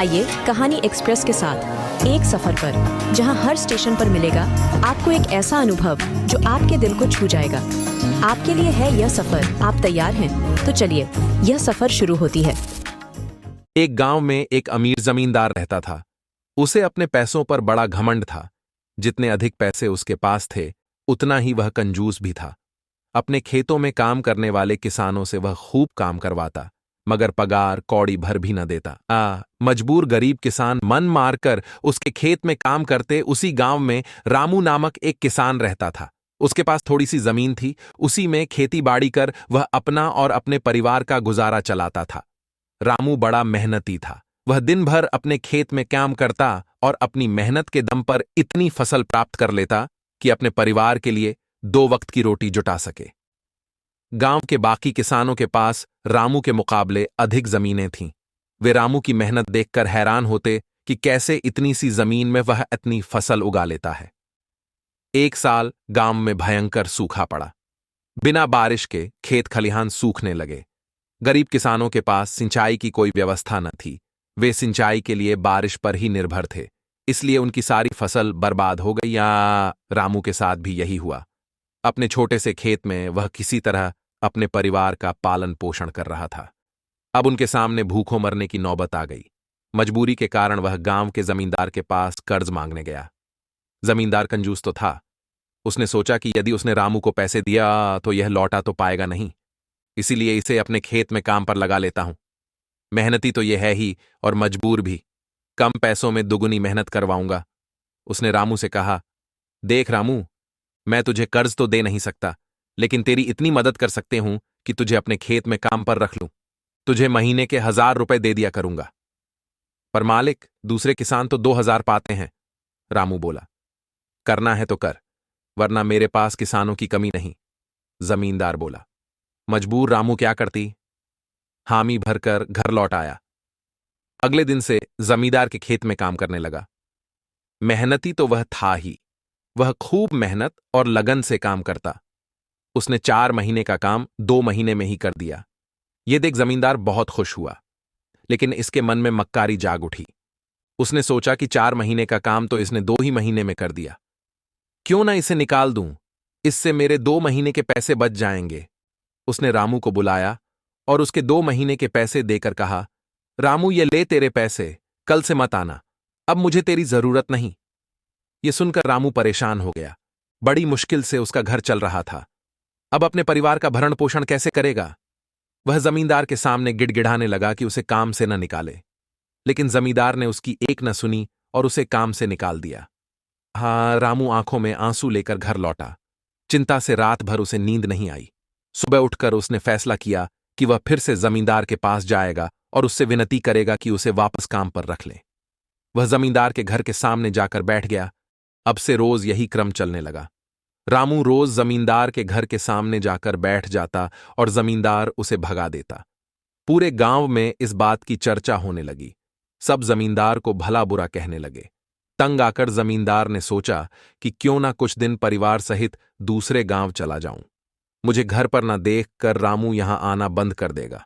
आइए कहानी एक्सप्रेस के साथ एक सफर पर, जहां हर स्टेशन पर मिलेगा आपको एक ऐसा अनुभव जो आपके दिल को छू जाएगा। आपके लिए है यह सफर, आप तैयार हैं? तो चलिए, यह सफर शुरू होती है। एक गांव में एक अमीर जमींदार रहता था। उसे अपने पैसों पर बड़ा घमंड था। जितने अधिक पैसे उसके पास थे, उतना ही वह कंजूस भी था। अपने खेतों में काम करने वाले किसानों से वह खूब काम करवाता, मगर पगार कौड़ी भर भी न देता। मजबूर गरीब किसान मन मारकर उसके खेत में काम करते। उसी गांव में रामू नामक एक किसान रहता था। उसके पास थोड़ी सी जमीन थी। उसी में खेती बाड़ी कर वह अपना और अपने परिवार का गुजारा चलाता था। रामू बड़ा मेहनती था। वह दिन भर अपने खेत में काम करता और अपनी मेहनत के दम पर इतनी फसल प्राप्त कर लेता कि अपने परिवार के लिए 2 वक्त की रोटी जुटा सके। गांव के बाकी किसानों के पास रामू के मुकाबले अधिक जमीनें थीं। वे रामू की मेहनत देखकर हैरान होते कि कैसे इतनी सी जमीन में वह इतनी फसल उगा लेता है। एक साल गांव में भयंकर सूखा पड़ा। बिना बारिश के खेत खलिहान सूखने लगे। गरीब किसानों के पास सिंचाई की कोई व्यवस्था न थी। वे सिंचाई के लिए बारिश पर ही निर्भर थे, इसलिए उनकी सारी फसल बर्बाद हो गई। या रामू के साथ भी यही हुआ। अपने छोटे से खेत में वह किसी तरह अपने परिवार का पालन पोषण कर रहा था। अब उनके सामने भूखों मरने की नौबत आ गई। मजबूरी के कारण वह गांव के जमींदार के पास कर्ज मांगने गया। जमींदार कंजूस तो था। उसने सोचा कि यदि उसने रामू को पैसे दिया तो यह लौटा तो पाएगा नहीं, इसीलिए इसे अपने खेत में काम पर लगा लेता हूं। मेहनती तो यह है ही और मजबूर भी, कम पैसों में दुगुनी मेहनत करवाऊंगा। उसने रामू से कहा, देख रामू, मैं तुझे कर्ज तो दे नहीं सकता, लेकिन तेरी इतनी मदद कर सकते हूं कि तुझे अपने खेत में काम पर रख लूं। तुझे महीने के 1000 रुपए दे दिया करूंगा। पर मालिक, दूसरे किसान तो 2000 पाते हैं। रामू बोला, करना है तो कर, वरना मेरे पास किसानों की कमी नहीं। जमींदार बोला। मजबूर रामू क्या करती, हामी भरकर घर लौट आया। अगले दिन से जमींदार के खेत में काम करने लगा। मेहनती तो वह था ही। वह खूब मेहनत और लगन से काम करता। उसने 4 महीने का काम 2 महीने में ही कर दिया। यह देख जमींदार बहुत खुश हुआ, लेकिन इसके मन में मक्कारी जाग उठी। उसने सोचा कि 4 महीने का काम तो इसने 2 ही महीने में कर दिया। क्यों ना इसे निकाल दूं, इससे मेरे 2 महीने के पैसे बच जाएंगे। उसने रामू को बुलाया और उसके 2 महीने के पैसे देकर कहा, रामू, ये ले तेरे पैसे, कल से मत आना, अब मुझे तेरी जरूरत नहीं। यह सुनकर रामू परेशान हो गया। बड़ी मुश्किल से उसका घर चल रहा था। अब अपने परिवार का भरण पोषण कैसे करेगा? वह जमींदार के सामने गिड़गिड़ाने लगा कि उसे काम से न निकाले, लेकिन जमींदार ने उसकी एक न सुनी और उसे काम से निकाल दिया। रामू आंखों में आंसू लेकर घर लौटा। चिंता से रात भर उसे नींद नहीं आई। सुबह उठकर उसने फैसला किया कि वह फिर से जमींदार के पास जाएगा और उससे विनती करेगा कि उसे वापस काम पर रख ले। वह जमींदार के घर के सामने जाकर बैठ गया। अब से रोज यही क्रम चलने लगा। रामू रोज जमींदार के घर के सामने जाकर बैठ जाता और जमींदार उसे भगा देता। पूरे गांव में इस बात की चर्चा होने लगी। सब जमींदार को भला बुरा कहने लगे। तंग आकर जमींदार ने सोचा कि क्यों ना कुछ दिन परिवार सहित दूसरे गांव चला जाऊं। मुझे घर पर न देख कर रामू यहां आना बंद कर देगा।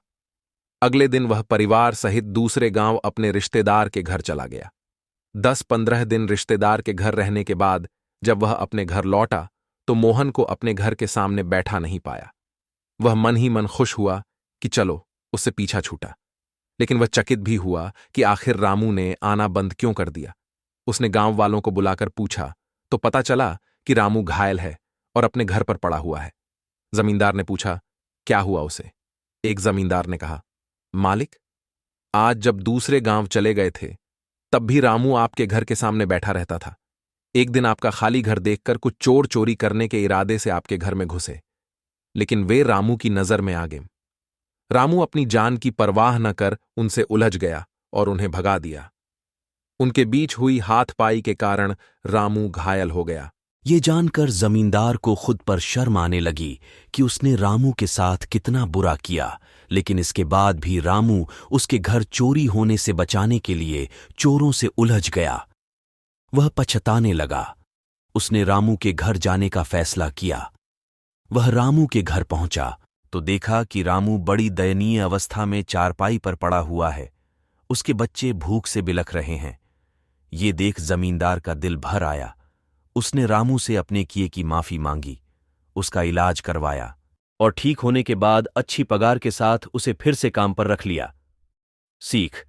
अगले दिन वह परिवार सहित दूसरे गांव अपने रिश्तेदार के घर चला गया। 10-15 दिन रिश्तेदार के घर रहने के बाद जब वह अपने घर लौटा तो मोहन को अपने घर के सामने बैठा नहीं पाया। वह मन ही मन खुश हुआ कि चलो, उससे पीछा छूटा, लेकिन वह चकित भी हुआ कि आखिर रामू ने आना बंद क्यों कर दिया। उसने गांव वालों को बुलाकर पूछा तो पता चला कि रामू घायल है और अपने घर पर पड़ा हुआ है। जमींदार ने पूछा, क्या हुआ उसे? एक जमींदार ने कहा, मालिक, आज जब दूसरे गांव चले गए थे तब भी रामू आपके घर के सामने बैठा रहता था। एक दिन आपका खाली घर देखकर कुछ चोर चोरी करने के इरादे से आपके घर में घुसे, लेकिन वे रामू की नजर में आ गए। रामू अपनी जान की परवाह न कर उनसे उलझ गया और उन्हें भगा दिया। उनके बीच हुई हाथपाई के कारण रामू घायल हो गया। ये जानकर जमींदार को खुद पर शर्म आने लगी कि उसने रामू के साथ कितना बुरा किया, लेकिन इसके बाद भी रामू उसके घर चोरी होने से बचाने के लिए चोरों से उलझ गया। वह पछताने लगा। उसने रामू के घर जाने का फैसला किया। वह रामू के घर पहुंचा तो देखा कि रामू बड़ी दयनीय अवस्था में चारपाई पर पड़ा हुआ है उसके बच्चे भूख से बिलख रहे हैं। ये देख जमींदार का दिल भर आया। उसने रामू से अपने किए की माफी मांगी, उसका इलाज करवाया और ठीक होने के बाद अच्छी पगार के साथ उसे फिर से काम पर रख लिया। सीख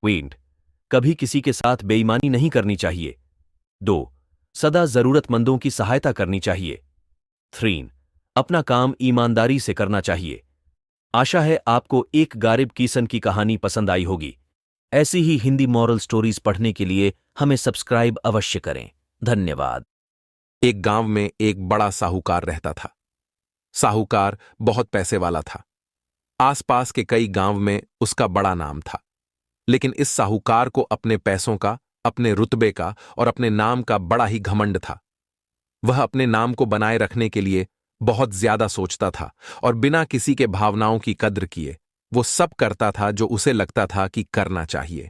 वेंड, कभी किसी के साथ बेईमानी नहीं करनी चाहिए। 2. सदा जरूरतमंदों की सहायता करनी चाहिए। 3. अपना काम ईमानदारी से करना चाहिए। आशा है आपको एक गारिब किसन की कहानी पसंद आई होगी। ऐसी ही हिंदी मॉरल स्टोरीज पढ़ने के लिए हमें सब्सक्राइब अवश्य करें। धन्यवाद। एक गांव में एक बड़ा साहूकार रहता था। साहूकार बहुत पैसे वाला था। आसपास के कई गांव में उसका बड़ा नाम था। लेकिन इस साहूकार को अपने पैसों का, अपने रुतबे का और अपने नाम का बड़ा ही घमंड था। वह अपने नाम को बनाए रखने के लिए बहुत ज्यादा सोचता था और बिना किसी के भावनाओं की कद्र किए वो सब करता था जो उसे लगता था कि करना चाहिए।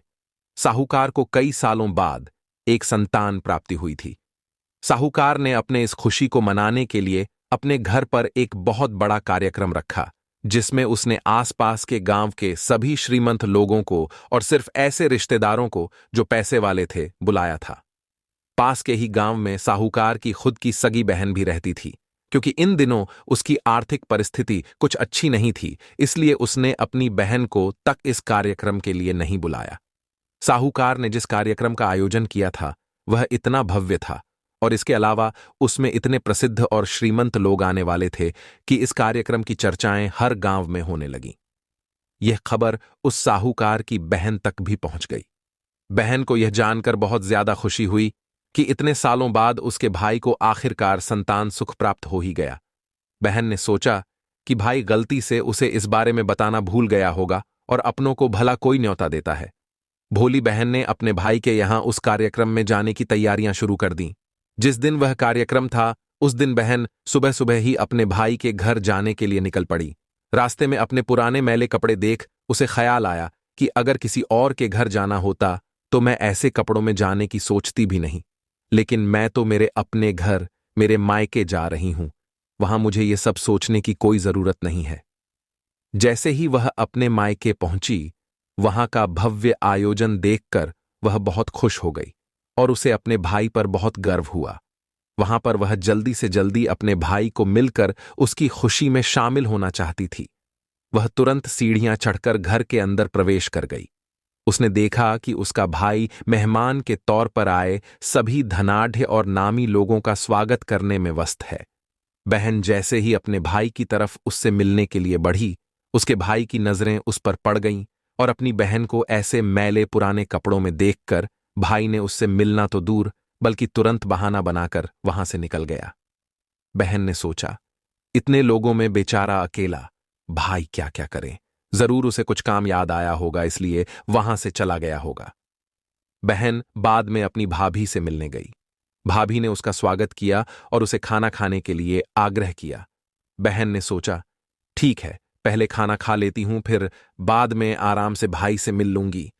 साहूकार को कई सालों बाद एक संतान प्राप्ति हुई थी। साहूकार ने अपने इस खुशी को मनाने के लिए अपने घर पर एक बहुत बड़ा कार्यक्रम रखा, जिसमें उसने आसपास के गांव के सभी श्रीमंत लोगों को और सिर्फ ऐसे रिश्तेदारों को जो पैसे वाले थे बुलाया था। पास के ही गांव में साहूकार की खुद की सगी बहन भी रहती थी। क्योंकि इन दिनों उसकी आर्थिक परिस्थिति कुछ अच्छी नहीं थी, इसलिए उसने अपनी बहन को तक इस कार्यक्रम के लिए नहीं बुलाया। साहूकार ने जिस कार्यक्रम का आयोजन किया था वह इतना भव्य था और इसके अलावा उसमें इतने प्रसिद्ध और श्रीमंत लोग आने वाले थे कि इस कार्यक्रम की चर्चाएं हर गांव में होने लगीं। यह खबर उस साहूकार की बहन तक भी पहुंच गई। बहन को यह जानकर बहुत ज्यादा खुशी हुई कि इतने सालों बाद उसके भाई को आखिरकार संतान सुख प्राप्त हो ही गया। बहन ने सोचा कि भाई गलती से उसे इस बारे में बताना भूल गया होगा और अपनों को भला कोई न्योता देता है। भोली बहन ने अपने भाई के यहां उस कार्यक्रम में जाने की तैयारियां शुरू कर दी। जिस दिन वह कार्यक्रम था उस दिन बहन सुबह सुबह ही अपने भाई के घर जाने के लिए निकल पड़ी। रास्ते में अपने पुराने मैले कपड़े देख उसे ख्याल आया कि अगर किसी और के घर जाना होता तो मैं ऐसे कपड़ों में जाने की सोचती भी नहीं, लेकिन मैं तो मेरे अपने घर, मेरे मायके जा रही हूं, वहां मुझे ये सब सोचने की कोई जरूरत नहीं है। जैसे ही वह अपने मायके पहुंची, वहां का भव्य आयोजन देखकर वह बहुत खुश हो गई और उसे अपने भाई पर बहुत गर्व हुआ। वहां पर वह जल्दी से जल्दी अपने भाई को मिलकर उसकी खुशी में शामिल होना चाहती थी। वह तुरंत सीढ़ियां चढ़कर घर के अंदर प्रवेश कर गई। उसने देखा कि उसका भाई मेहमान के तौर पर आए सभी धनाढ़ और नामी लोगों का स्वागत करने में व्यस्त है। बहन जैसे ही अपने भाई की तरफ उससे मिलने के लिए बढ़ी, उसके भाई की नजरें उस पर पड़ गईं और अपनी बहन को ऐसे मैले पुराने कपड़ों में देखकर भाई ने उससे मिलना तो दूर बल्कि तुरंत बहाना बनाकर वहां से निकल गया। बहन ने सोचा, इतने लोगों में बेचारा अकेला, भाई क्या क्या करे, जरूर उसे कुछ काम याद आया होगा, इसलिए वहां से चला गया होगा। बहन बाद में अपनी भाभी से मिलने गई। भाभी ने उसका स्वागत किया और उसे खाना खाने के लिए आग्रह किया। बहन ने सोचा, ठीक है, पहले खाना खा लेती हूं, फिर बाद में आराम से भाई से मिल लूंगी।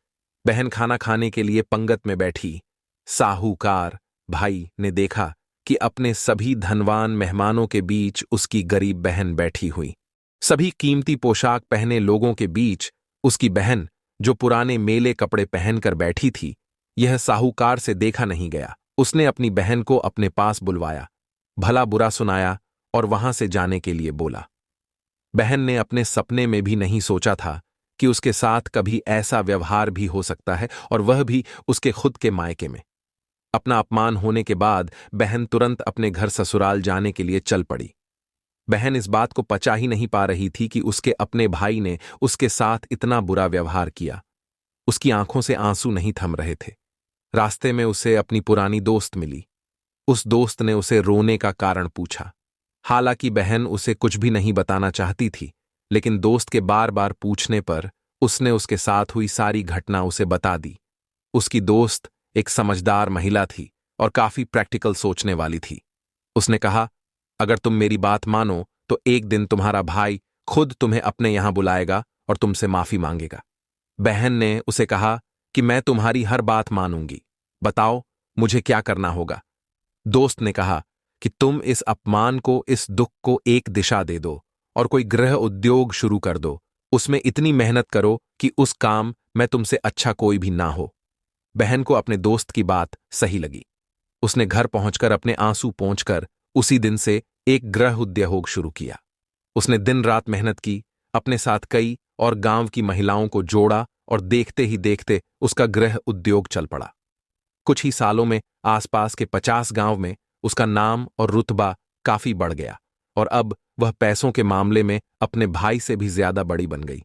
बहन खाना खाने के लिए पंगत में बैठी। साहूकार भाई ने देखा कि अपने सभी धनवान मेहमानों के बीच उसकी गरीब बहन बैठी हुई। सभी कीमती पोशाक पहने लोगों के बीच उसकी बहन, जो पुराने मेले कपड़े पहनकर बैठी थी, यह साहूकार से देखा नहीं गया। उसने अपनी बहन को अपने पास बुलवाया, भला बुरा सुनाया और वहां से जाने के लिए बोला। बहन ने अपने सपने में भी नहीं सोचा था कि उसके साथ कभी ऐसा व्यवहार भी हो सकता है, और वह भी उसके खुद के मायके में। अपना अपमान होने के बाद बहन तुरंत अपने घर ससुराल जाने के लिए चल पड़ी। बहन इस बात को पचा ही नहीं पा रही थी कि उसके अपने भाई ने उसके साथ इतना बुरा व्यवहार किया। उसकी आंखों से आंसू नहीं थम रहे थे। रास्ते में उसे अपनी पुरानी दोस्त मिली। उस दोस्त ने उसे रोने का कारण पूछा। हालांकि बहन उसे कुछ भी नहीं बताना चाहती थी, लेकिन दोस्त के बार बार पूछने पर उसने उसके साथ हुई सारी घटना उसे बता दी। उसकी दोस्त एक समझदार महिला थी और काफी प्रैक्टिकल सोचने वाली थी। उसने कहा, अगर तुम मेरी बात मानो तो एक दिन तुम्हारा भाई खुद तुम्हें अपने यहां बुलाएगा और तुमसे माफी मांगेगा। बहन ने उसे कहा कि मैं तुम्हारी हर बात मानूंगी, बताओ मुझे क्या करना होगा। दोस्त ने कहा कि तुम इस अपमान को, इस दुख को एक दिशा दे दो और कोई गृह उद्योग शुरू कर दो। उसमें इतनी मेहनत करो कि उस काम मैं तुमसे अच्छा कोई भी ना हो। बहन को अपने दोस्त की बात सही लगी। उसने घर पहुंचकर अपने आंसू पोंछकर उसी दिन से एक गृह उद्योग शुरू किया। उसने दिन रात मेहनत की, अपने साथ कई और गांव की महिलाओं को जोड़ा और देखते ही देखते उसका गृह उद्योग चल पड़ा। कुछ ही सालों में आसपास के 50 गांव में उसका नाम और रुतबा काफी बढ़ गया और अब वह पैसों के मामले में अपने भाई से भी ज्यादा बड़ी बन गई।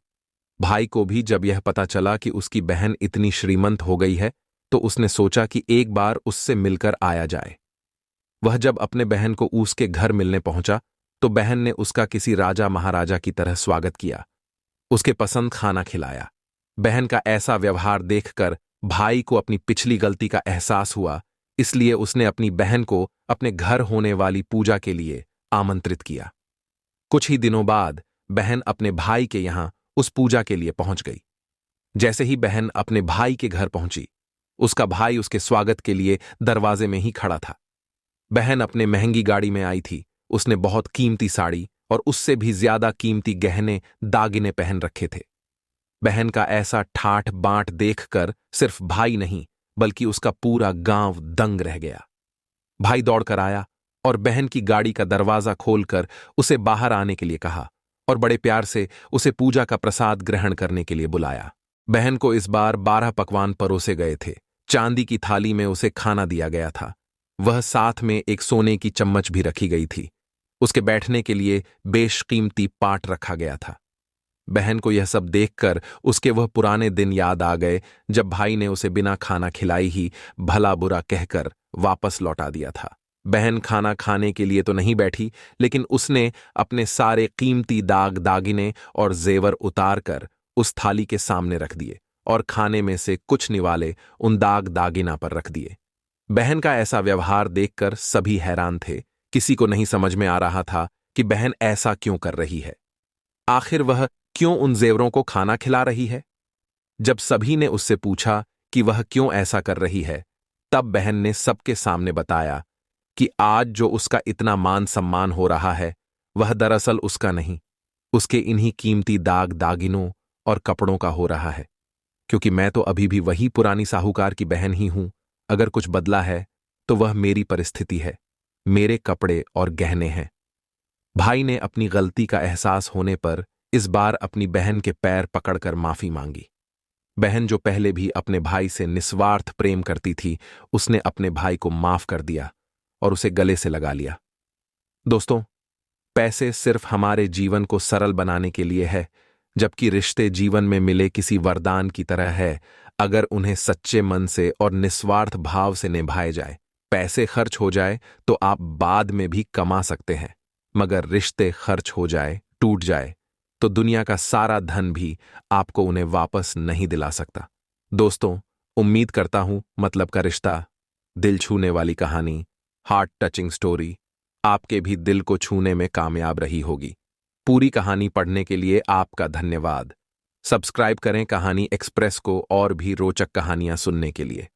भाई को भी जब यह पता चला कि उसकी बहन इतनी श्रीमंत हो गई है तो उसने सोचा कि एक बार उससे मिलकर आया जाए। वह जब अपने बहन को उसके घर मिलने पहुंचा तो बहन ने उसका किसी राजा महाराजा की तरह स्वागत किया, उसके पसंद खाना खिलाया। बहन का ऐसा व्यवहार देखकर भाई को अपनी पिछली गलती का एहसास हुआ, इसलिए उसने अपनी बहन को अपने घर होने वाली पूजा के लिए आमंत्रित किया। कुछ ही दिनों बाद बहन अपने भाई के यहां उस पूजा के लिए पहुंच गई। जैसे ही बहन अपने भाई के घर पहुंची, उसका भाई उसके स्वागत के लिए दरवाजे में ही खड़ा था। बहन अपने महंगी गाड़ी में आई थी। उसने बहुत कीमती साड़ी और उससे भी ज्यादा कीमती गहने दागिने पहन रखे थे। बहन का ऐसा ठाठ बांट देखकर सिर्फ भाई नहीं बल्कि उसका पूरा गांव दंग रह गया। भाई दौड़कर आया और बहन की गाड़ी का दरवाजा खोलकर उसे बाहर आने के लिए कहा और बड़े प्यार से उसे पूजा का प्रसाद ग्रहण करने के लिए बुलाया। बहन को इस बार 12 पकवान परोसे गए थे। चांदी की थाली में उसे खाना दिया गया था। वह साथ में एक सोने की चम्मच भी रखी गई थी। उसके बैठने के लिए बेशकीमती पाट रखा गया था। बहन को यह सब देखकर उसके वह पुराने दिन याद आ गए जब भाई ने उसे बिना खाना खिलाई ही भला बुरा कहकर वापस लौटा दिया था। बहन खाना खाने के लिए तो नहीं बैठी, लेकिन उसने अपने सारे कीमती दाग दागिने और जेवर उतारकर उस थाली के सामने रख दिए और खाने में से कुछ निवाले उन दाग दागिना पर रख दिए। बहन का ऐसा व्यवहार देखकर सभी हैरान थे। किसी को नहीं समझ में आ रहा था कि बहन ऐसा क्यों कर रही है। आखिर वह क्यों उन जेवरों को खाना खिला रही है? जब सभी ने उससे पूछा कि वह क्यों ऐसा कर रही है, तब बहन ने सबके सामने बताया कि आज जो उसका इतना मान सम्मान हो रहा है वह दरअसल उसका नहीं, उसके इन्हीं कीमती दाग दागिनों और कपड़ों का हो रहा है। क्योंकि मैं तो अभी भी वही पुरानी साहूकार की बहन ही हूं। अगर कुछ बदला है तो वह मेरी परिस्थिति है, मेरे कपड़े और गहने हैं। भाई ने अपनी गलती का एहसास होने पर इस बार अपनी बहन के पैर पकड़कर माफी मांगी। बहन जो पहले भी अपने भाई से निस्वार्थ प्रेम करती थी, उसने अपने भाई को माफ कर दिया और उसे गले से लगा लिया। दोस्तों, पैसे सिर्फ हमारे जीवन को सरल बनाने के लिए है, जबकि रिश्ते जीवन में मिले किसी वरदान की तरह है अगर उन्हें सच्चे मन से और निस्वार्थ भाव से निभाए जाए। पैसे खर्च हो जाए तो आप बाद में भी कमा सकते हैं, मगर रिश्ते खर्च हो जाए, टूट जाए तो दुनिया का सारा धन भी आपको उन्हें वापस नहीं दिला सकता। दोस्तों, उम्मीद करता हूं मतलब का रिश्ता, दिल छूने वाली कहानी, हार्ट टचिंग स्टोरी आपके भी दिल को छूने में कामयाब रही होगी। पूरी कहानी पढ़ने के लिए आपका धन्यवाद। सब्सक्राइब करें कहानी एक्सप्रेस को और भी रोचक कहानियां सुनने के लिए।